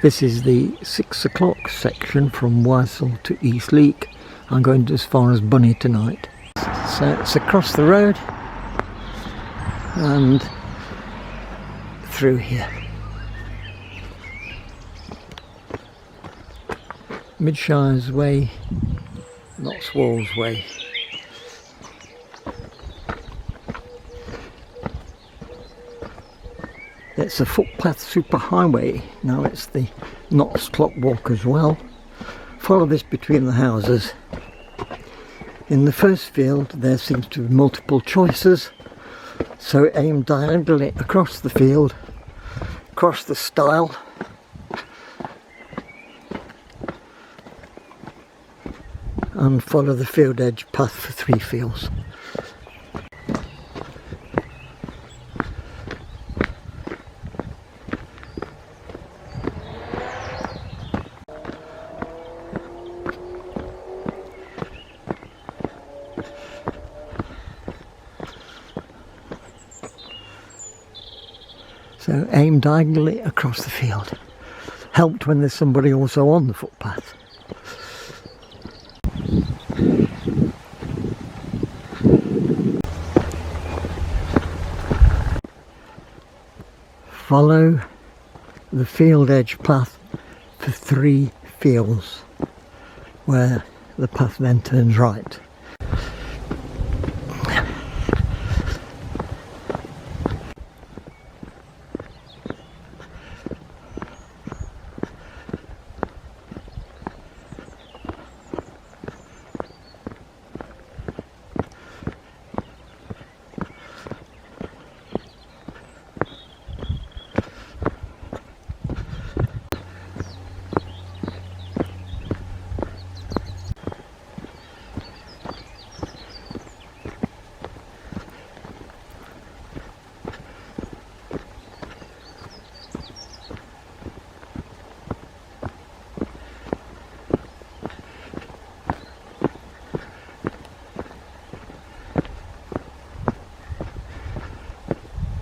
This is the 6 o'clock section from Wysall to East Leake. I'm going as far as Bunny tonight. So it's across the road and through here. Midshire's Way, not Swall's Way. It's a footpath superhighway. Now it's the Knott's Clockwalk as well. Follow this between the houses. In the first field there seems to be multiple choices, so aim diagonally across the field, across the stile, and follow the field edge path for 3 fields. So aim diagonally across the field. Helped when there's somebody also on the footpath. Follow the field edge path for 3 fields, where the path then turns right.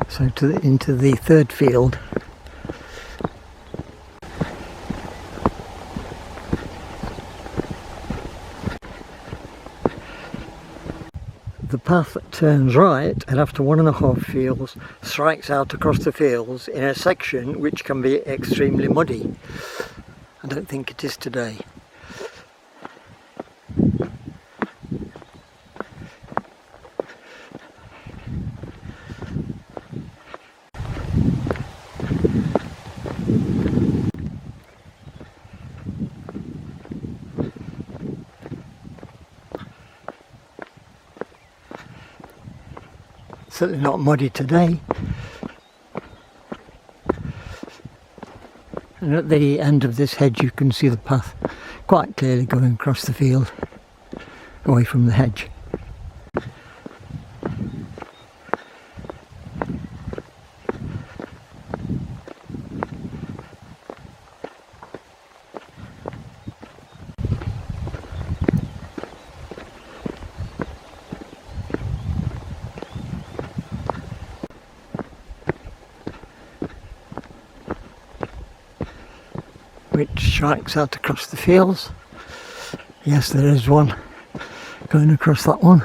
So into the 3rd field. The path that turns right and after 1.5 fields strikes out across the fields in a section which can be extremely muddy. I don't think it is today. Certainly not muddy today. And at the end of this hedge you can see the path quite clearly going across the field away from the hedge. Which strikes out across the fields. Yes, there is one going across that one.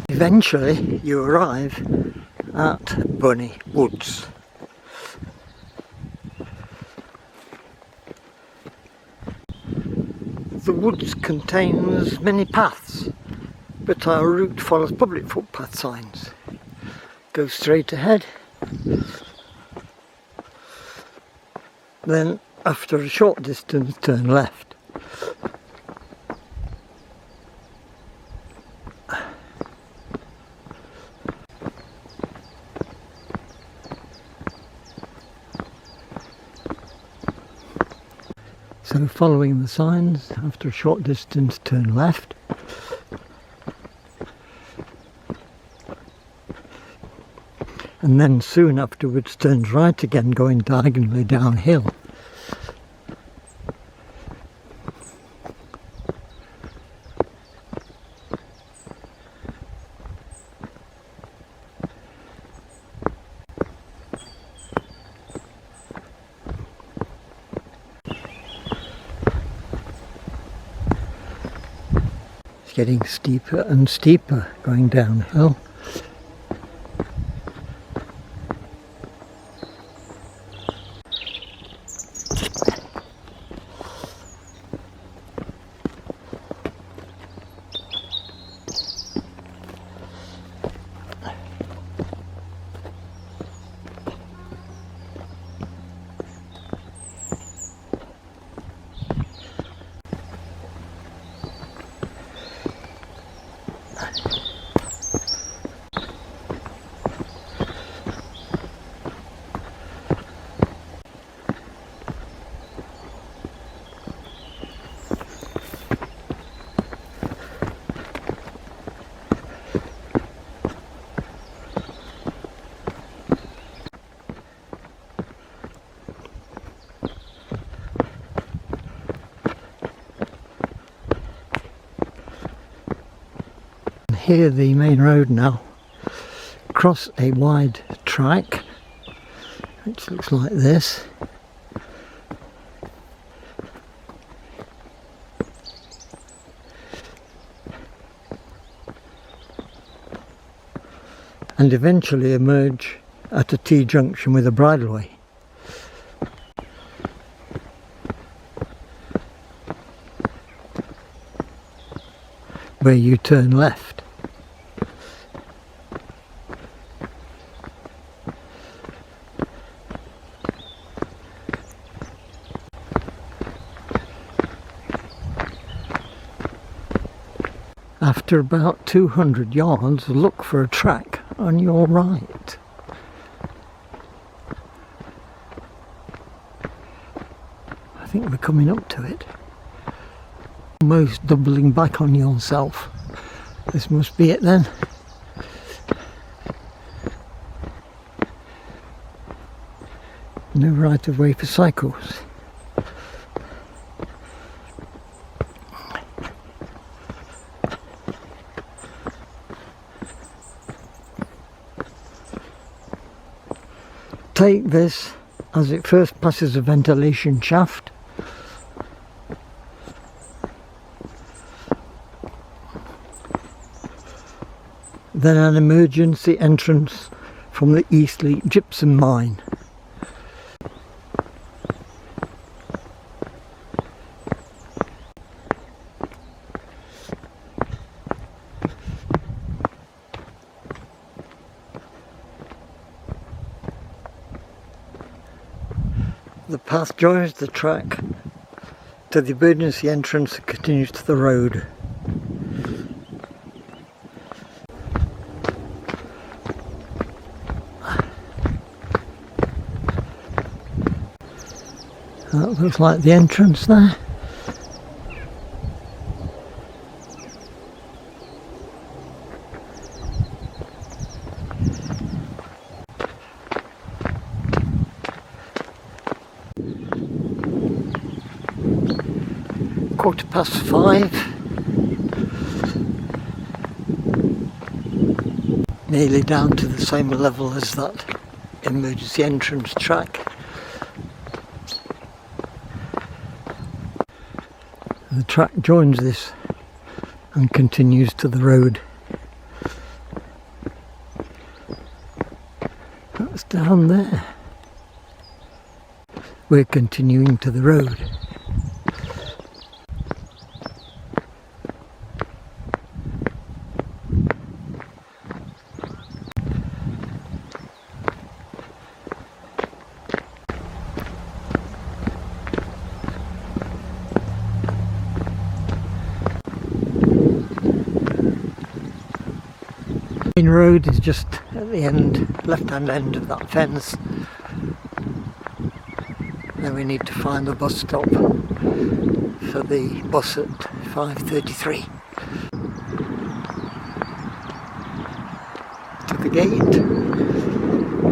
Eventually you arrive at Bunny Woods. The woods contains many paths, but our route follows public footpath signs. Go straight ahead, then after a short distance turn left. So following the signs, after a short distance turn left. And then soon afterwards turns right again, going diagonally downhill. Getting steeper and steeper going downhill. Here the main road now, cross a wide track which looks like this. And eventually emerge at a T-junction with a bridleway. Where you turn left. After about 200 yards, look for a track on your right. I think we're coming up to it. Almost doubling back on yourself. This must be it then. No right of way for cycles. Take this as it first passes a ventilation shaft. Then an emergency entrance from the East Leake gypsum mine. The path joins the track to the emergency entrance and continues to the road. That looks like the entrance there. (5:15). Nearly down to the same level as that emergency entrance track. The track joins this and continues to the road. That's down there. We're continuing to the road. Main road is just at the end, left-hand end of that fence. Then we need to find the bus stop for the bus at 5:33. To the gate.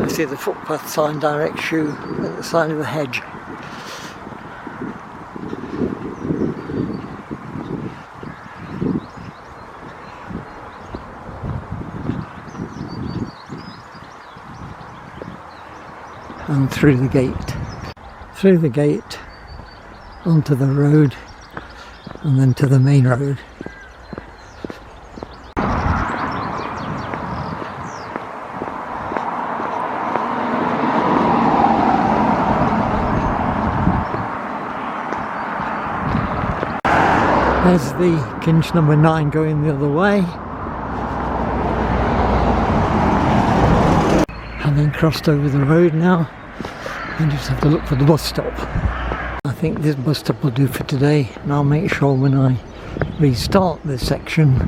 I see the footpath sign, direct shoe, at the side of the hedge. And through the gate. Through the gate, onto the road, and then to the main road. There's the Kinch number 9 going the other way. Having crossed over the road now, I just have to look for the bus stop. I think this bus stop will do for today, and I'll make sure when I restart this section,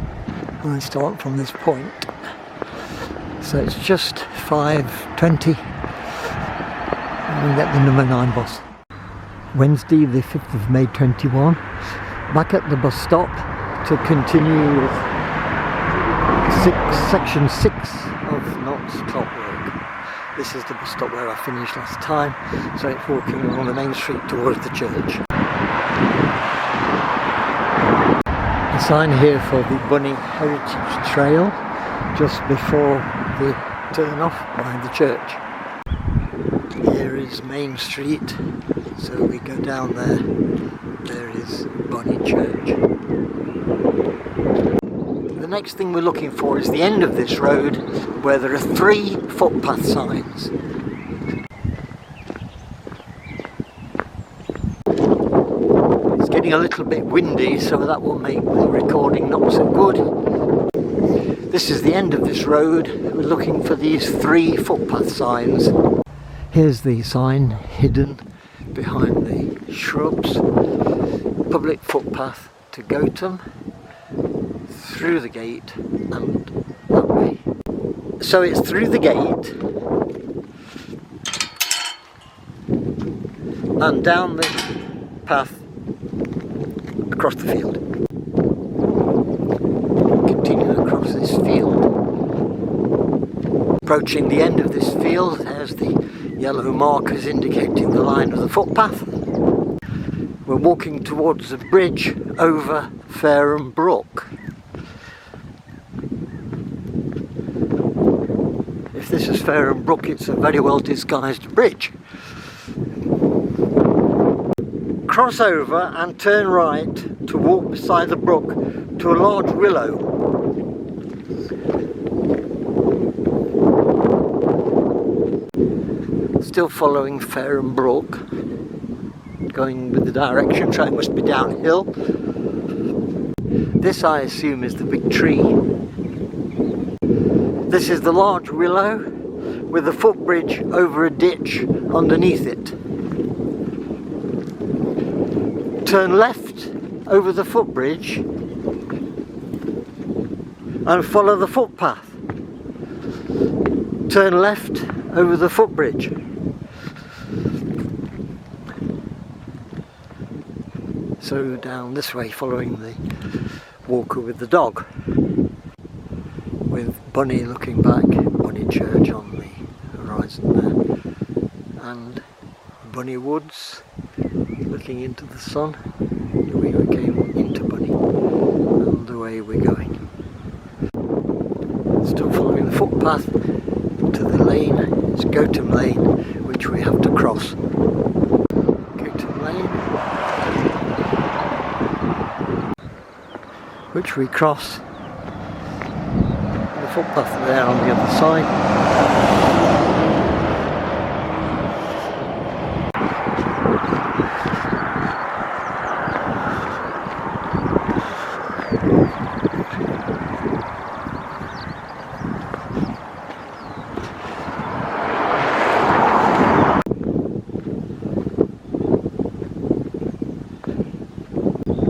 I start from this point. So it's just 5:20 and we get the number 9 bus. Wednesday the 5th of May 21. Back at the bus stop to continue with section 6 of Knott's Clockwalk. This is the bus stop where I finished last time, so it's walking along the main street towards the church. A sign here for the Bunny Heritage Trail just before the turn off by the church. Here is Main Street, so we go down there. There is Bunny Church. The next thing we're looking for is the end of this road where there are 3 footpath signs. It's getting a little bit windy, so that will make the recording not so good. This is the end of this road. We're looking for these 3 footpath signs. Here's the sign hidden behind the shrubs. Public footpath to Gotham, through the gate and that way. So it's through the gate and down the path across the field. Continue across this field. Approaching the end of this field, there's the yellow markers indicating the line of the footpath. We're walking towards a bridge over Fareham Brook. If this is Fareham Brook, it's a very well disguised bridge. Cross over and turn right to walk beside the brook to a large willow. Still following Fareham Brook, going with the direction, so it must be downhill. This I assume is the big tree. This is the large willow with a footbridge over a ditch underneath it. Turn left over the footbridge and follow the footpath. Turn left over the footbridge. So down this way, following the walker with the dog, with Bunny looking back, Bunny Church on the horizon there, and Bunny Woods looking into the sun. We came into Bunny, and away we're going. Still following the footpath to the lane. It's Gotham Lane, which we have to cross. Gotham Lane, which we cross. The footpath there on the other side.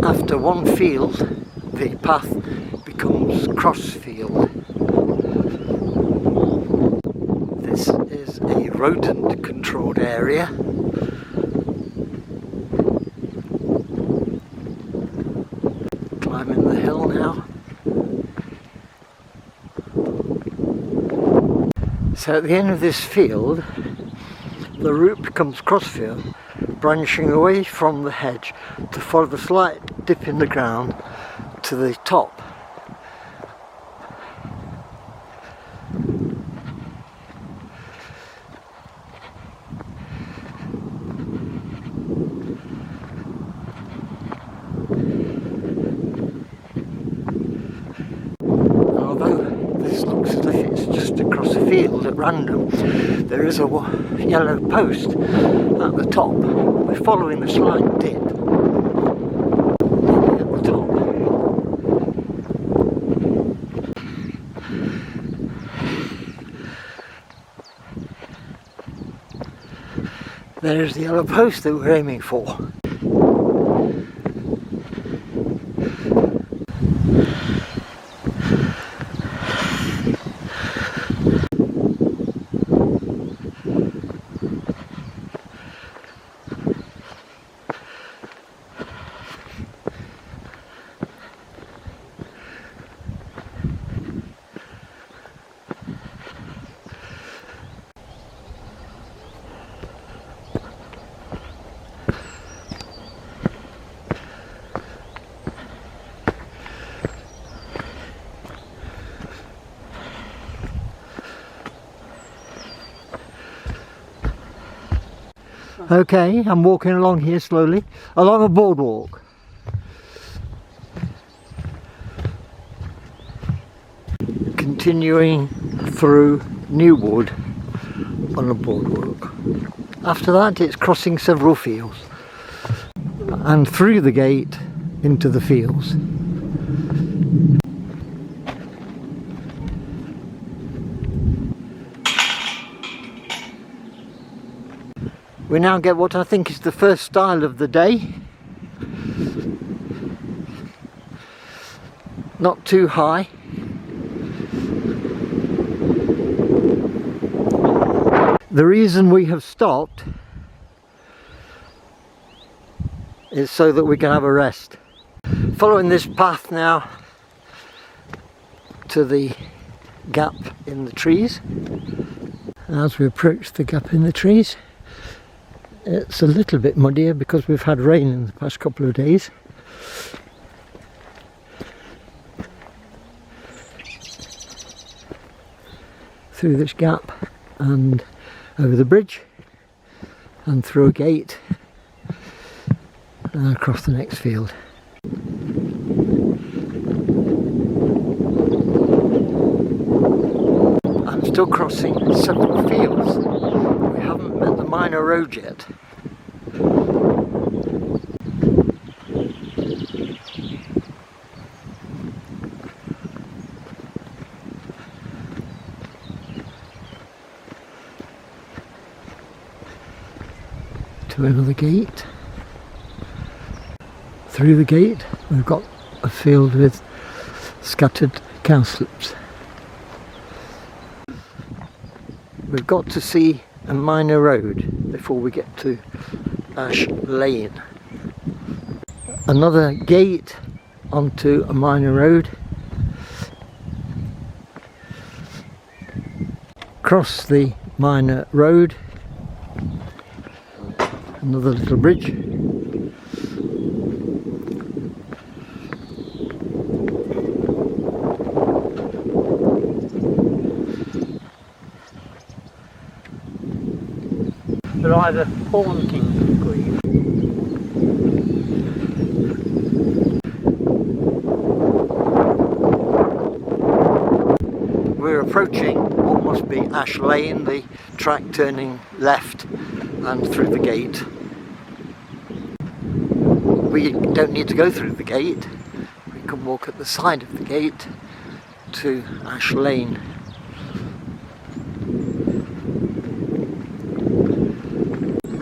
After one field, the path becomes cross field. rodent controlled area. Climbing the hill now. So at the end of this field, the route becomes crossfield, branching away from the hedge to follow the slight dip in the ground to the top. Field at random, there is a yellow post at the top. We're following the slight dip at the top. There's the yellow post that we're aiming for. Okay, I'm walking along here slowly, along a boardwalk. Continuing through Newwood on a boardwalk. After that it's crossing several fields and through the gate into the fields. We now get what I think is the first stile of the day. Not too high. The reason we have stopped is so that we can have a rest. Following this path now to the gap in the trees. As we approach the gap in the trees, it's a little bit muddier because we've had rain in the past couple of days. Through this gap and over the bridge and through a gate and across the next field. I'm still crossing several fields. We haven't met the minor road yet. To another gate. Through the gate we've got a field with scattered cowslips. We've got to see a minor road before we get to Ash Lane. Another gate onto a minor road. Cross the minor road. Another little bridge. They're either haunting green. We're approaching what must be Ash Lane, the track turning left and through the gate. We don't need to go through the gate, we can walk at the side of the gate to Ash Lane.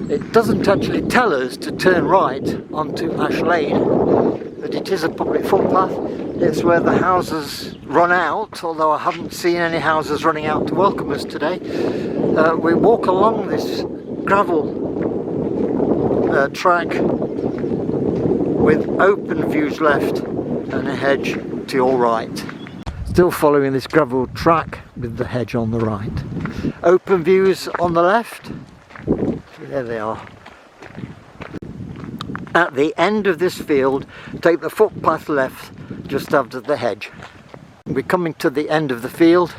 It doesn't actually tell us to turn right onto Ash Lane, that it is a public footpath. It's where the houses run out, although I haven't seen any houses running out to welcome us today. We walk along this gravel track with open views left and a hedge to your right. Still following this gravel track with the hedge on the right. Open views on the left. There they are. At the end of this field, take the footpath left just after the hedge. We're coming to the end of the field.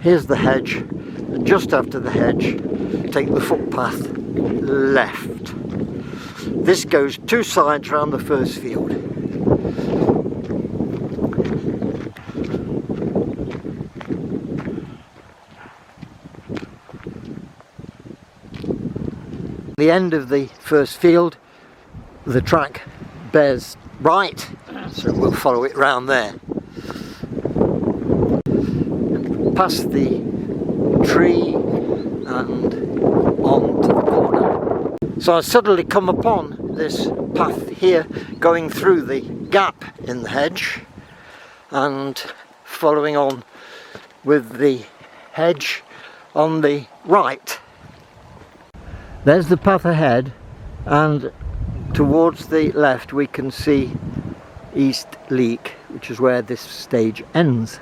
Here's the hedge, and just after the hedge, take the footpath left. This goes two sides around the first field. The end of the first field, the track bears right, so we'll follow it round there. And past the tree and on to the corner. So I suddenly come upon this path here going through the gap in the hedge and following on with the hedge on the right. There's the path ahead, and towards the left we can see East Leake, which is where this stage ends.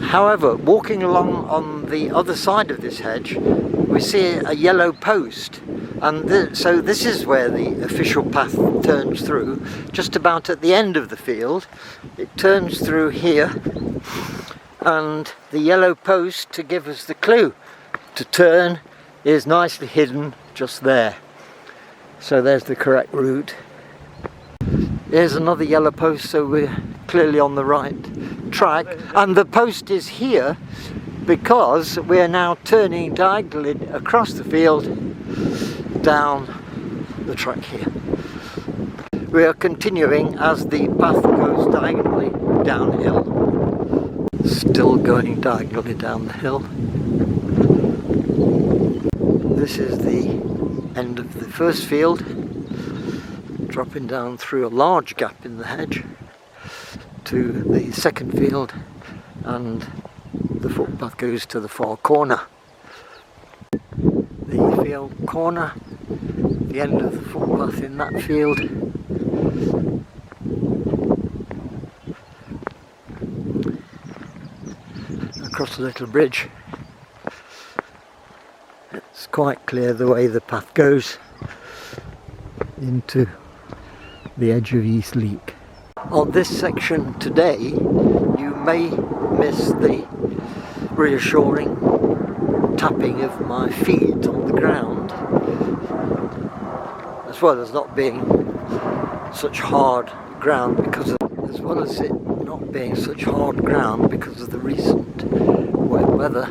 However, walking along on the other side of this hedge, we see a yellow post, and so this is where the official path turns through, just about at the end of the field. It turns through here, and the yellow post to give us the clue to turn is nicely hidden just there. So there's the correct route. Here's another yellow post, so we're clearly on the right track, and the post is here because we're now turning diagonally across the field down the track here. We are continuing as the path goes diagonally downhill. Still going diagonally down the hill. This is the end of the first field, dropping down through a large gap in the hedge to the second field, and the footpath goes to the far corner. The field corner, the end of the footpath in that field. Across a little bridge. It's quite clear the way the path goes into the edge of East Leake. On this section today, you may miss the reassuring tapping of my feet on the ground, as well as not being such hard ground because of, as well as it not being such hard ground because of the recent wet weather.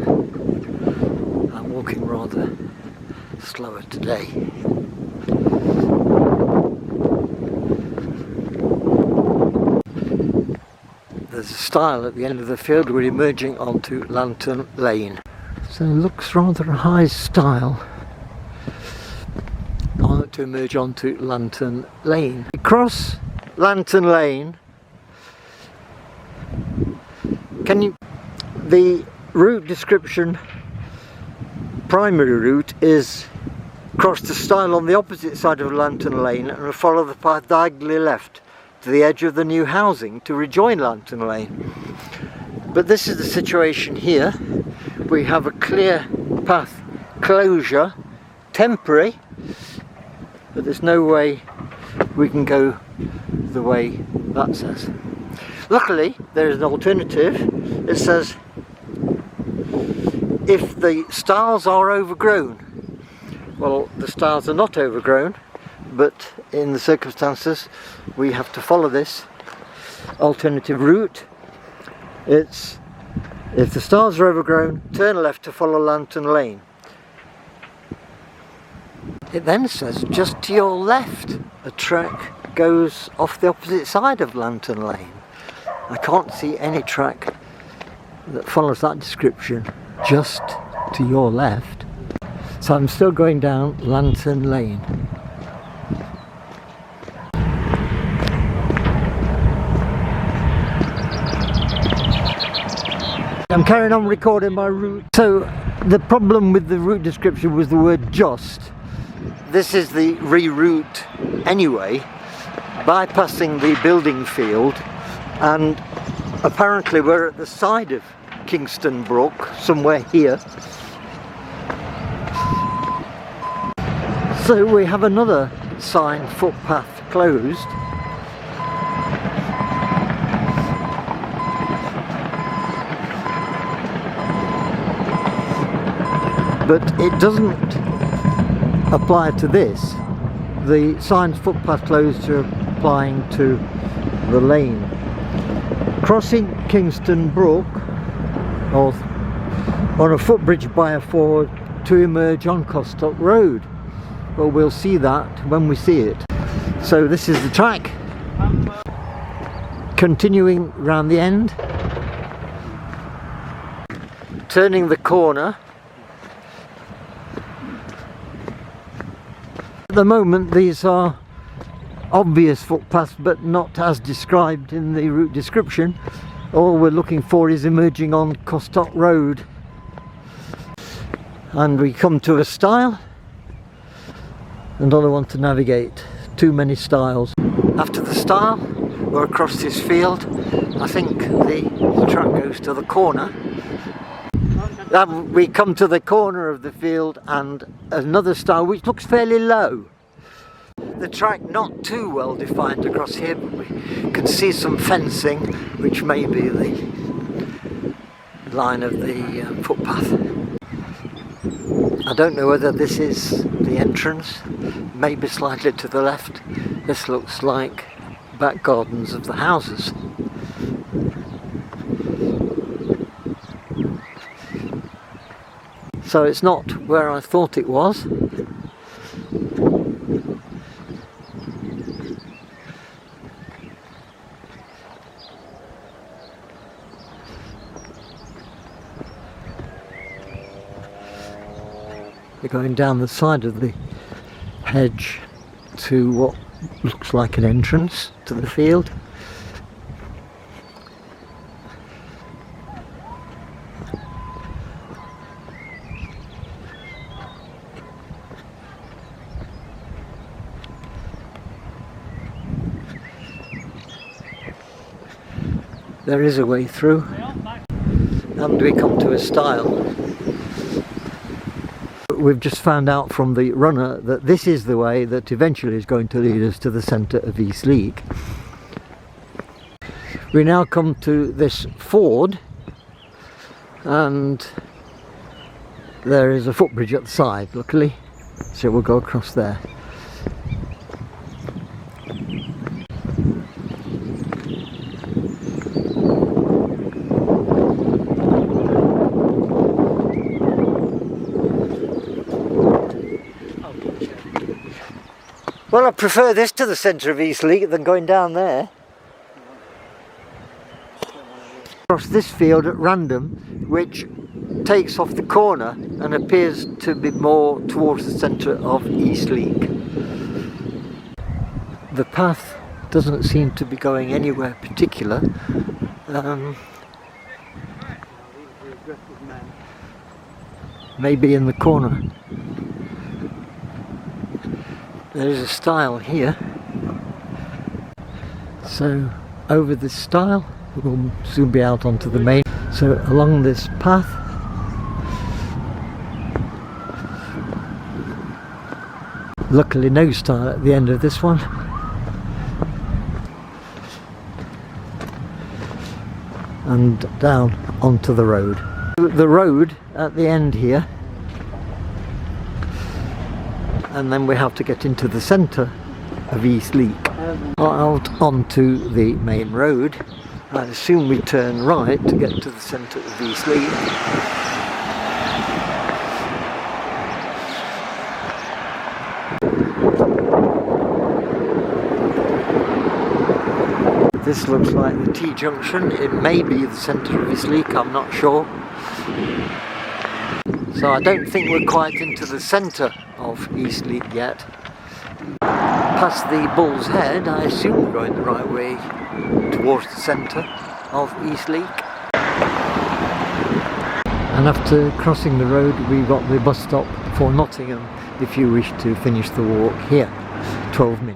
I'm walking rather slower today. There's a stile at the end of the field. We're emerging onto Lantern Lane. So it looks rather a high stile to emerge onto Lantern Lane. Across Lantern Lane, the route description, primary route is cross the stile on the opposite side of Lantern Lane and follow the path diagonally left to the edge of the new housing to rejoin Lantern Lane. But this is the situation here. We have a clear path closure, temporary, but there's no way we can go the way that says. Luckily, there is an alternative. It says if the stiles are overgrown. Well, the stiles are not overgrown, but in the circumstances we have to follow this alternative route. It's if the stiles are overgrown, turn left to follow Lantern Lane. It then says just to your left a track goes off the opposite side of Lantern Lane. I can't see any track that follows that description, just to your left. So I'm still going down Lantern Lane. I'm carrying on recording my route. So the problem with the route description was the word just. This is the reroute anyway, bypassing the building field, and apparently we're at the side of Kingston Brook, somewhere here. So we have another sign, footpath closed. But it doesn't apply to this. The signs footpath closed are applying to the lane. Crossing Kingston Brook, or on a footbridge by a ford to emerge on Clockwalk Road. Well, we'll see that when we see it. So this is the track. Continuing round the end. Turning the corner. At the moment these are obvious footpaths, but not as described in the route description. All we're looking for is emerging on Clockwalk Road. And we come to a stile. Another one to navigate. Too many stiles. After the stile, we're across this field. I think the track goes to the corner. We come to the corner of the field and another stile which looks fairly low. The track not too well defined across here, but we can see some fencing which may be the line of the footpath. I don't know whether this is the entrance, maybe slightly to the left. This looks like back gardens of the houses. So it's not where I thought it was. We're going down the side of the hedge to what looks like an entrance to the field. There is a way through, and we come to a stile. We've just found out from the runner that this is the way that eventually is going to lead us to the centre of East Leake. We now come to this ford, and there is a footbridge at the side, luckily, so we'll go across there. Well, I prefer this to the centre of East Leake than going down there. Across this field at random, which takes off the corner and appears to be more towards the centre of East Leake. The path doesn't seem to be going anywhere particular. Maybe in the corner. There is a stile here, so over this stile we'll soon be out onto the main. So along this path, luckily no stile at the end of this one, and down onto the road. The road at the end here, and then we have to get into the centre of East Leake. Out onto the main road. I assume we turn right to get to the centre of East Leake. This looks like the T-junction. It may be the centre of East Leake, I'm not sure. So I don't think we're quite into the centre of East Leake yet. Past the Bull's Head, I assume we're going the right way towards the centre of East Leake. And after crossing the road, we've got the bus stop for Nottingham if you wish to finish the walk here. 12 minutes.